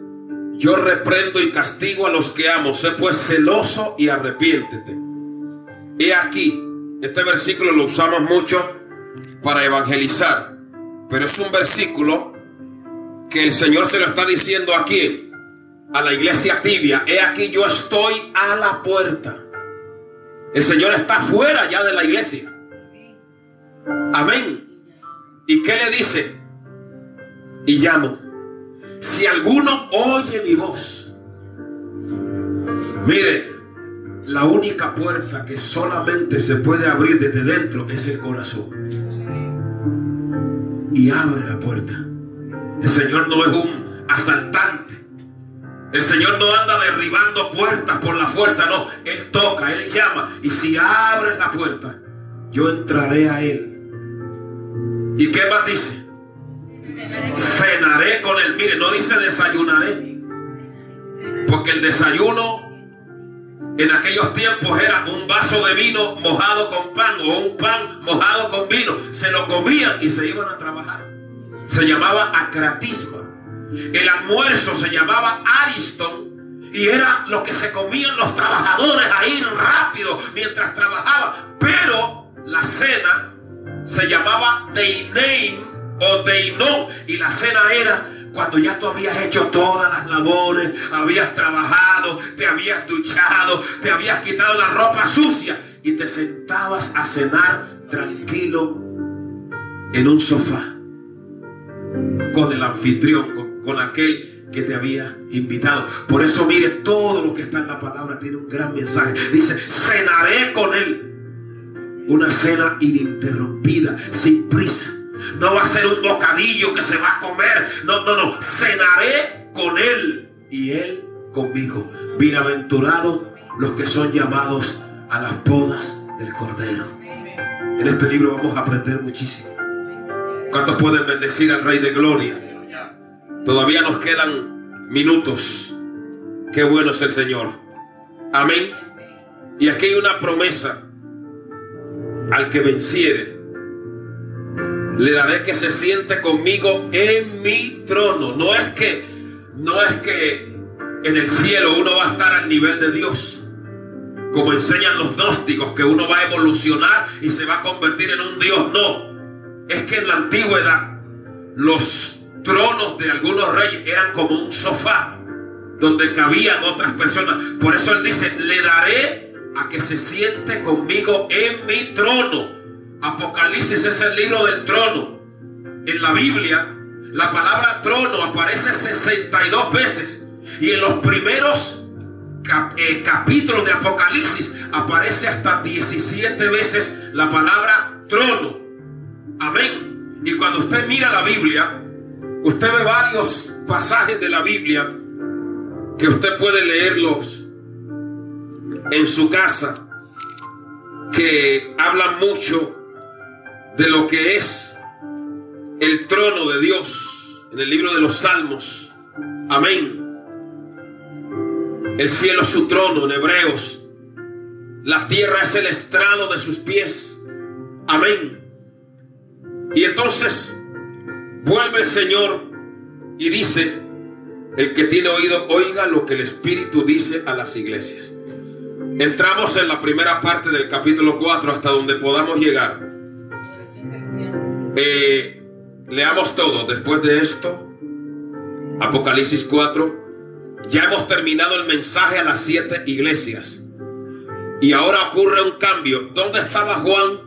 yo reprendo y castigo a los que amo, sé pues celoso y arrepiéntete. He aquí, este versículo lo usamos mucho para evangelizar, pero es un versículo que el Señor se lo está diciendo aquí a la iglesia tibia. He aquí, yo estoy a la puerta. El Señor está fuera ya de la iglesia. Amén. ¿Y qué le dice? Y llamo. Si alguno oye mi voz. Mire, la única puerta que solamente se puede abrir desde dentro es el corazón. Y abre la puerta. El Señor no es un asaltante. El Señor no anda derribando puertas por la fuerza, no. Él toca, Él llama. Y si abre la puerta, yo entraré a Él. ¿Y qué más dice? Cenaré con Él. Mire, no dice desayunaré, porque el desayuno en aquellos tiempos era un vaso de vino mojado con pan, o un pan mojado con vino. Se lo comían y se iban a trabajar. Se llamaba acratisma. El almuerzo se llamaba ariston, y era lo que se comían los trabajadores ahí rápido mientras trabajaban. Pero la cena se llamaba deinein o deinón, y la cena era cuando ya tú habías hecho todas las labores, habías trabajado, te habías duchado, te habías quitado la ropa sucia y te sentabas a cenar tranquilo en un sofá con el anfitrión, con aquel que te había invitado. Por eso mire, todo lo que está en la palabra tiene un gran mensaje. Dice, cenaré con Él. Una cena ininterrumpida, sin prisa. No va a ser un bocadillo que se va a comer. No. Cenaré con Él y Él conmigo. Bienaventurados los que son llamados a las bodas del Cordero. En este libro vamos a aprender muchísimo. ¿Cuántos pueden bendecir al Rey de Gloria? Todavía nos quedan minutos. Qué bueno es el Señor. Amén. Y aquí hay una promesa. Al que venciere, le daré que se siente conmigo en mi trono. No es que en el cielo uno va a estar al nivel de Dios, como enseñan los gnósticos, que uno va a evolucionar y se va a convertir en un Dios. No, es que en la antigüedad los tronos de algunos reyes eran como un sofá donde cabían otras personas. Por eso él dice: le daré a que se siente conmigo en mi trono. Apocalipsis es el libro del trono. En la Biblia la palabra trono aparece 62 veces, y en los primeros capítulos de Apocalipsis aparece hasta 17 veces la palabra trono. Amén. Y cuando usted mira la Biblia, usted ve varios pasajes de la Biblia que usted puede leerlos en su casa, que hablan mucho de lo que es el trono de Dios. En el libro de los Salmos. Amén. El cielo es su trono en Hebreos. La tierra es el estrado de sus pies. Amén. Y entonces vuelve el Señor y dice: el que tiene oído, oiga lo que el Espíritu dice a las iglesias. Entramos en la primera parte del capítulo 4 hasta donde podamos llegar. Leamos todo. Después de esto, Apocalipsis 4, ya hemos terminado el mensaje a las 7 iglesias. Y ahora ocurre un cambio. ¿Dónde estaba Juan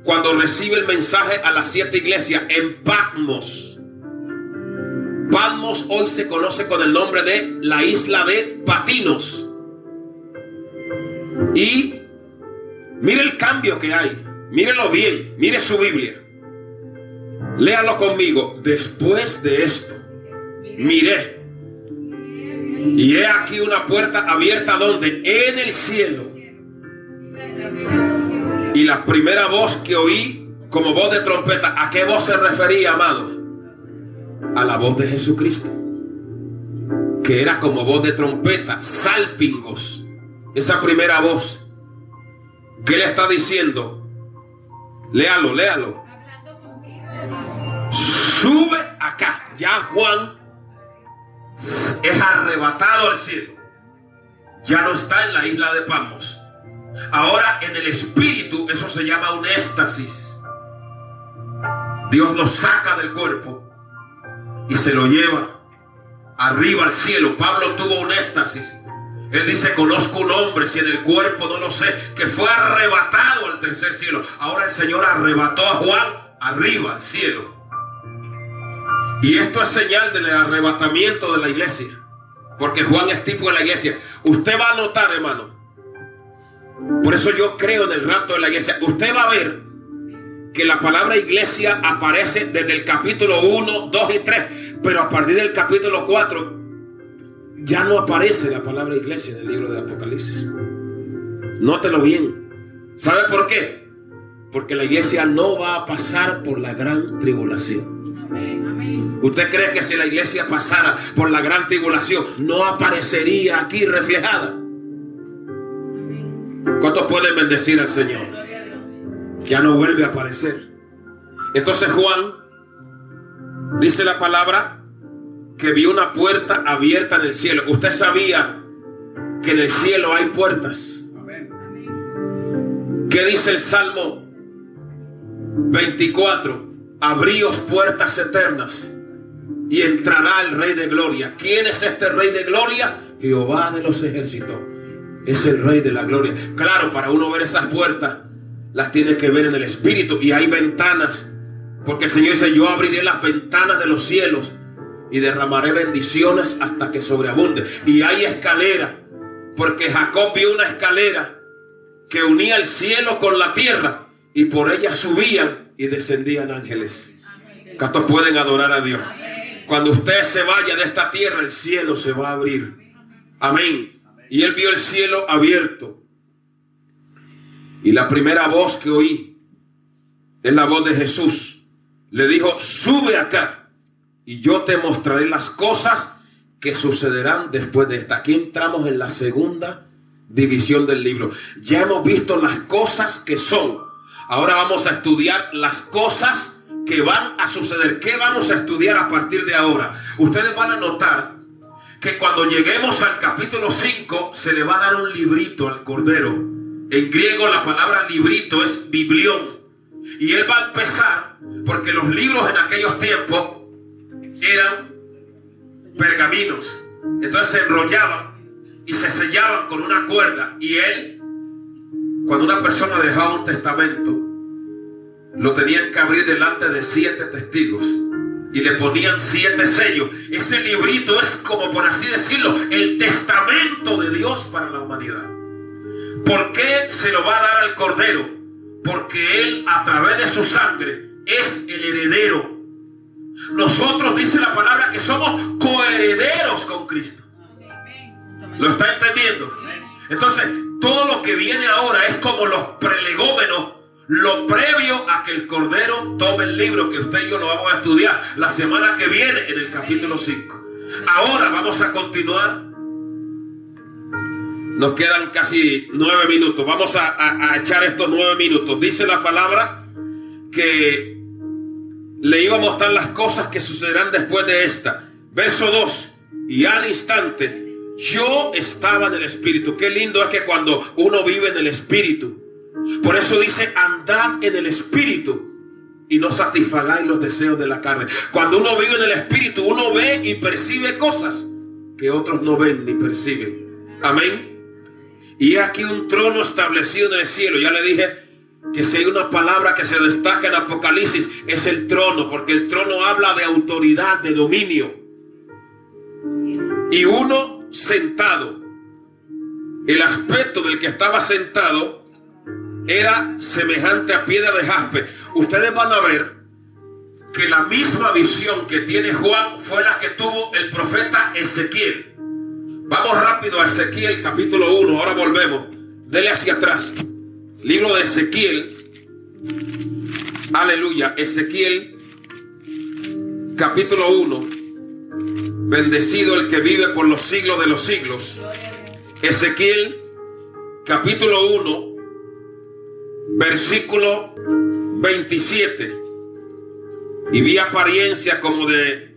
cuando recibe el mensaje a las 7 iglesias? En Patmos. Patmos hoy se conoce con el nombre de la isla de Patinos. Y mire el cambio que hay. Mírelo bien. Mire su Biblia. Léalo conmigo. Después de esto, miré, y he aquí una puerta abierta, donde en el cielo. Y la primera voz que oí como voz de trompeta. ¿A qué voz se refería, amados? A la voz de Jesucristo, que era como voz de trompeta, salpingos. Esa primera voz, ¿qué le está diciendo? Léalo, léalo. Sube acá. Ya Juan es arrebatado al cielo. Ya no está en la isla de Patmos. Ahora en el espíritu, eso se llama un éxtasis. Dios lo saca del cuerpo y se lo lleva arriba al cielo. Pablo tuvo un éxtasis. Él dice: conozco un hombre, si en el cuerpo no lo sé, que fue arrebatado al tercer cielo. Ahora el Señor arrebató a Juan arriba al cielo. Y esto es señal del arrebatamiento de la iglesia, porque Juan es tipo de la iglesia. Usted va a notar, hermano, por eso yo creo en el rapto de la iglesia. Usted va a ver que la palabra iglesia aparece desde el capítulo 1, 2 y 3, pero a partir del capítulo 4 ya no aparece la palabra iglesia en el libro de Apocalipsis. Nótelo bien. ¿Sabe por qué? Porque la iglesia no va a pasar por la gran tribulación. ¿Usted cree que si la iglesia pasara por la gran tribulación no aparecería aquí reflejada? ¿Cuántos pueden bendecir al Señor? Ya no vuelve a aparecer. Entonces Juan, dice la palabra, que vio una puerta abierta en el cielo. Usted sabía que en el cielo hay puertas. ¿Qué dice el Salmo 24? Abríos puertas eternas y entrará el Rey de Gloria. ¿Quién es este Rey de Gloria? Jehová de los ejércitos. Es el Rey de la Gloria. Claro, para uno ver esas puertas, las tiene que ver en el espíritu. Y hay ventanas, porque el Señor dice: yo abriré las ventanas de los cielos y derramaré bendiciones hasta que sobreabunde. Y hay escalera, porque Jacob vio una escalera que unía el cielo con la tierra, y por ella subían y descendían ángeles. ¿Cuántos pueden adorar a Dios? Cuando usted se vaya de esta tierra, el cielo se va a abrir. Amén. Y él vio el cielo abierto. Y la primera voz que oí es la voz de Jesús. Le dijo: sube acá y yo te mostraré las cosas que sucederán después de esta. Aquí entramos en la segunda división del libro. Ya hemos visto las cosas que son. Ahora vamos a estudiar las cosas que van a suceder. ¿Qué vamos a estudiar a partir de ahora? Ustedes van a notar que cuando lleguemos al capítulo 5 se le va a dar un librito al Cordero. En griego la palabra librito es biblión. Y él va a empezar, porque los libros en aquellos tiempos eran pergaminos. Entonces se enrollaban y se sellaban con una cuerda. Y él, cuando una persona dejaba un testamento, lo tenían que abrir delante de 7 testigos y le ponían 7 sellos. Ese librito es, como por así decirlo, el testamento de Dios para la humanidad. ¿Por qué se lo va a dar al Cordero? Porque Él, a través de su sangre, es el heredero. Nosotros, dice la palabra, que somos coherederos con Cristo. ¿Lo está entendiendo? Entonces, todo lo que viene ahora es como los prelegómenos, lo previo a que el Cordero tome el libro, que usted y yo lo vamos a estudiar la semana que viene en el capítulo 5. Ahora vamos a continuar. Nos quedan casi 9 minutos. Vamos a echar estos 9 minutos. Dice la palabra que le iba a mostrar las cosas que sucederán después de esta. Verso 2. Y al instante yo estaba en el Espíritu. Qué lindo es que cuando uno vive en el Espíritu. Por eso dice, andad en el Espíritu y no satisfagáis los deseos de la carne. Cuando uno vive en el Espíritu, uno ve y percibe cosas que otros no ven ni perciben. Amén. Y aquí un trono establecido en el cielo. Ya le dije que si hay una palabra que se destaca en Apocalipsis, es el trono, porque el trono habla de autoridad, de dominio. Y uno sentado. El aspecto del que estaba sentado era semejante a piedra de jaspe. Ustedes van a ver que la misma visión que tiene Juan fue la que tuvo el profeta Ezequiel. Vamos rápido a Ezequiel capítulo 1. Ahora volvemos. Dele hacia atrás. Libro de Ezequiel. Aleluya. Ezequiel capítulo 1. Bendecido el que vive por los siglos de los siglos. Ezequiel capítulo 1. Versículo 27. Y vi apariencia como de...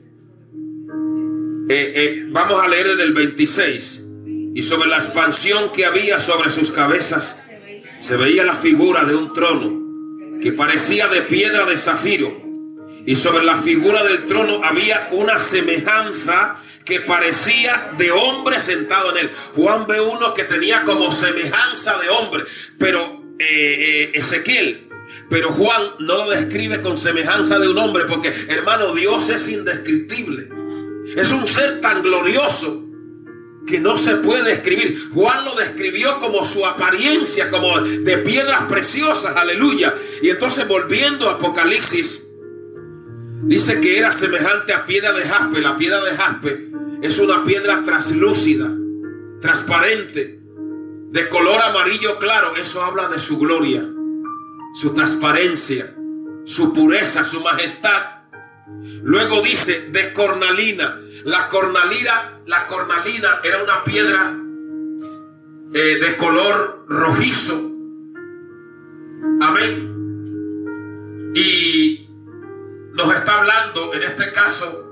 vamos a leer desde el 26. Y sobre la expansión que había sobre sus cabezas se veía la figura de un trono que parecía de piedra de zafiro. Y sobre la figura del trono había una semejanza que parecía de hombre sentado en él. Juan ve uno que tenía como semejanza de hombre, pero Ezequiel, pero Juan no lo describe con semejanza de un hombre, porque hermano, Dios es indescriptible. Es un ser tan glorioso que no se puede describir. Juan lo describió como su apariencia, como de piedras preciosas, aleluya. Y entonces, volviendo a Apocalipsis, dice que era semejante a piedra de jaspe. La piedra de jaspe es una piedra translúcida, transparente, de color amarillo claro. Eso habla de su gloria, su transparencia, su pureza, su majestad. Luego dice de cornalina. La cornalina era una piedra de color rojizo. Amén. Y nos está hablando en este caso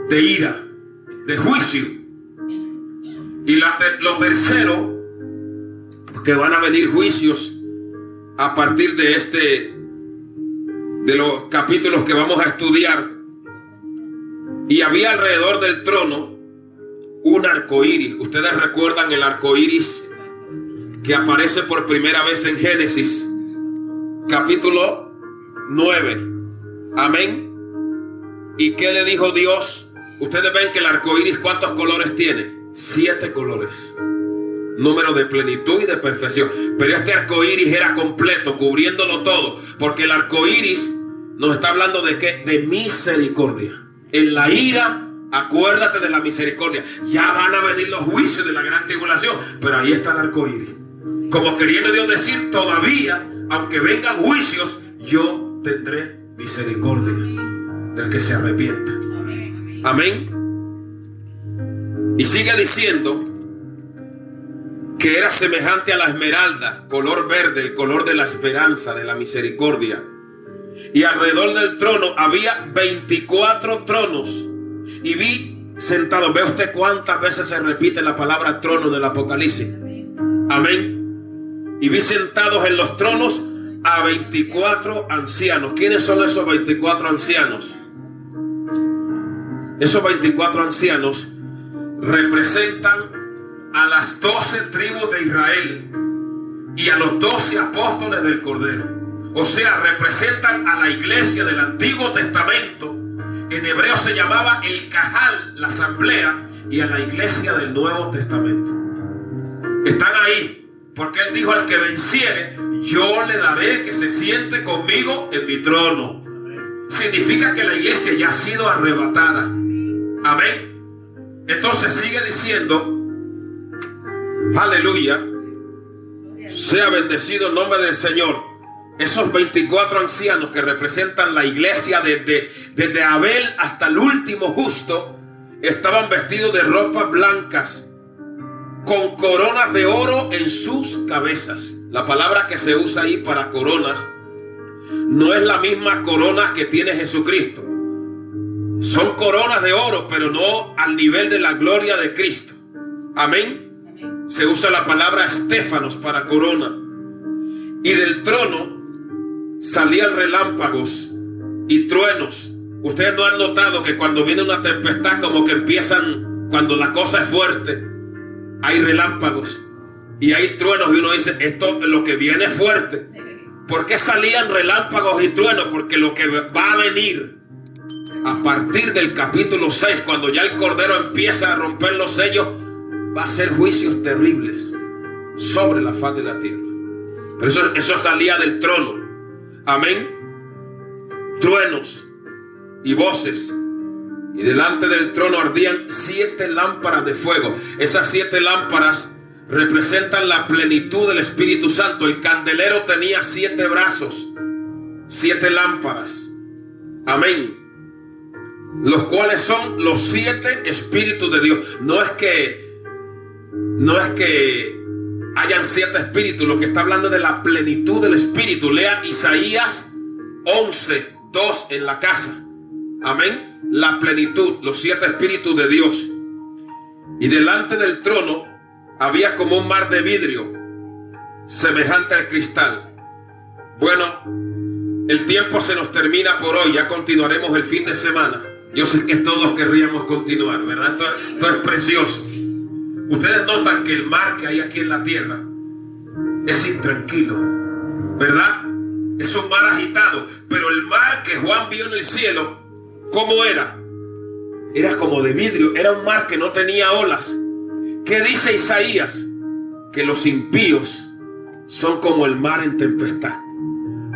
de ira, de juicio. Y lo tercero, que van a venir juicios a partir de los capítulos que vamos a estudiar. Y había alrededor del trono un arco iris. Ustedes recuerdan el arco iris que aparece por primera vez en Génesis capítulo 9. Amén. ¿Y qué le dijo Dios? Ustedes ven que el arco iris, ¿cuántos colores tiene? 7 colores. Número de plenitud y de perfección. Pero este arco iris era completo, cubriéndolo todo, porque el arco iris nos está hablando de ¿qué? De misericordia. En la ira, acuérdate de la misericordia. Ya van a venir los juicios de la gran tribulación, pero ahí está el arco iris, como queriendo Dios decir, todavía, aunque vengan juicios, yo tendré misericordia del que se arrepienta. Amén. Y sigue diciendo que era semejante a la esmeralda, color verde, el color de la esperanza, de la misericordia. Y alrededor del trono había 24 tronos. Y vi sentados. ¿Ve usted cuántas veces se repite la palabra trono en el Apocalipsis? Amén. Y vi sentados en los tronos a 24 ancianos. ¿Quiénes son esos 24 ancianos? Esos 24 ancianos representan a las 12 tribus de Israel y a los 12 apóstoles del Cordero. O sea, representan a la iglesia del Antiguo Testamento. En hebreo se llamaba el Cajal, la asamblea, y a la iglesia del Nuevo Testamento. Están ahí porque él dijo: al que venciere, yo le daré que se siente conmigo en mi trono. Significa que la iglesia ya ha sido arrebatada. Amén. Entonces sigue diciendo: aleluya, sea bendecido el nombre del Señor. Esos 24 ancianos que representan la iglesia desde Abel hasta el último justo, estaban vestidos de ropas blancas, con coronas de oro en sus cabezas. La palabra que se usa ahí para coronas no es la misma corona que tiene Jesucristo. Son coronas de oro, pero no al nivel de la gloria de Cristo. Amén. Se usa la palabra estéfanos para corona. Y del trono salían relámpagos y truenos. Ustedes no han notado que cuando viene una tempestad, como que empiezan, cuando la cosa es fuerte, hay relámpagos y hay truenos, y uno dice: esto, lo que viene es fuerte. ¿Por qué salían relámpagos y truenos? Porque lo que va a venir a partir del capítulo 6, cuando ya el Cordero empieza a romper los sellos, va a ser juicios terribles sobre la faz de la tierra. Pero eso salía del trono. Amén. Truenos y voces. Y delante del trono ardían 7 lámparas de fuego. Esas 7 lámparas representan la plenitud del Espíritu Santo. El candelero tenía 7 brazos, 7 lámparas. Amén. Los cuales son los 7 espíritus de Dios. No es que hayan 7 espíritus. Lo que está hablando es de la plenitud del Espíritu. Lea Isaías 11:2 en la casa. Amén. La plenitud, los 7 espíritus de Dios. Y delante del trono había como un mar de vidrio, semejante al cristal. Bueno, el tiempo se nos termina por hoy. Ya continuaremos el fin de semana. Yo sé que todos querríamos continuar, ¿verdad? Esto es precioso. Ustedes notan que el mar que hay aquí en la tierra es intranquilo, ¿verdad? Es un mar agitado. Pero el mar que Juan vio en el cielo, ¿cómo era? Era como de vidrio. Era un mar que no tenía olas. ¿Qué dice Isaías? Que los impíos son como el mar en tempestad,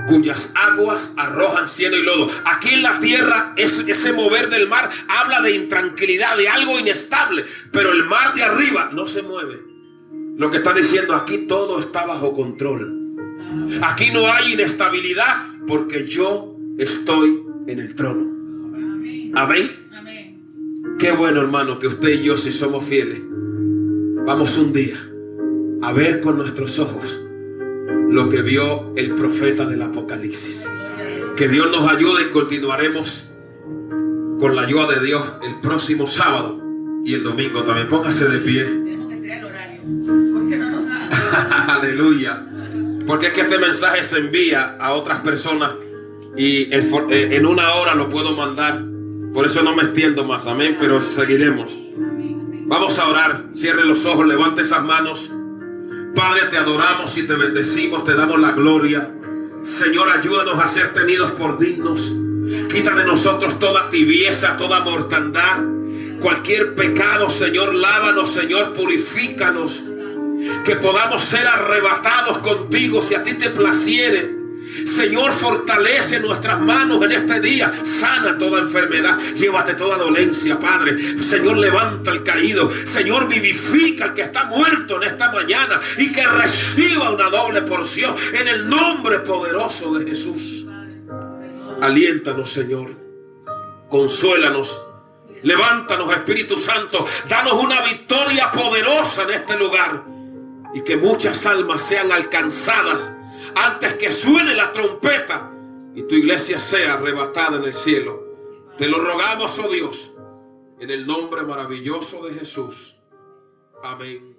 cuyas aguas arrojan cieno y lodo. Aquí en la tierra, ese mover del mar habla de intranquilidad, de algo inestable. Pero el mar de arriba no se mueve. Lo que está diciendo: aquí todo está bajo control. Aquí no hay inestabilidad, porque yo estoy en el trono. Amén. Qué bueno, hermano, que usted y yo, si somos fieles, vamos un día a ver con nuestros ojos lo que vio el profeta del Apocalipsis. Que Dios nos ayude, y continuaremos con la ayuda de Dios el próximo sábado y el domingo también. Póngase de pie. Tenemos que estudiar el horario, porque no nos da. Aleluya. Porque es que este mensaje se envía a otras personas y en una hora lo puedo mandar. Por eso no me extiendo más. Amén. Pero seguiremos. Vamos a orar. Cierre los ojos, levante esas manos. Padre, te adoramos y te bendecimos, te damos la gloria. Señor, ayúdanos a ser tenidos por dignos. Quita de nosotros toda tibieza, toda mortandad, cualquier pecado. Señor, lávanos, Señor, purifícanos. Que podamos ser arrebatados contigo si a ti te placiere. Señor, fortalece nuestras manos en este día. Sana toda enfermedad. Llévate toda dolencia, Padre. Señor, levanta al caído. Señor, vivifica al que está muerto en esta mañana, y que reciba una doble porción en el nombre poderoso de Jesús. Aliéntanos, Señor. Consuélanos. Levántanos, Espíritu Santo. Danos una victoria poderosa en este lugar, y que muchas almas sean alcanzadas antes que suene la trompeta y tu iglesia sea arrebatada en el cielo. Te lo rogamos, oh Dios, En el nombre maravilloso de Jesús. Amén.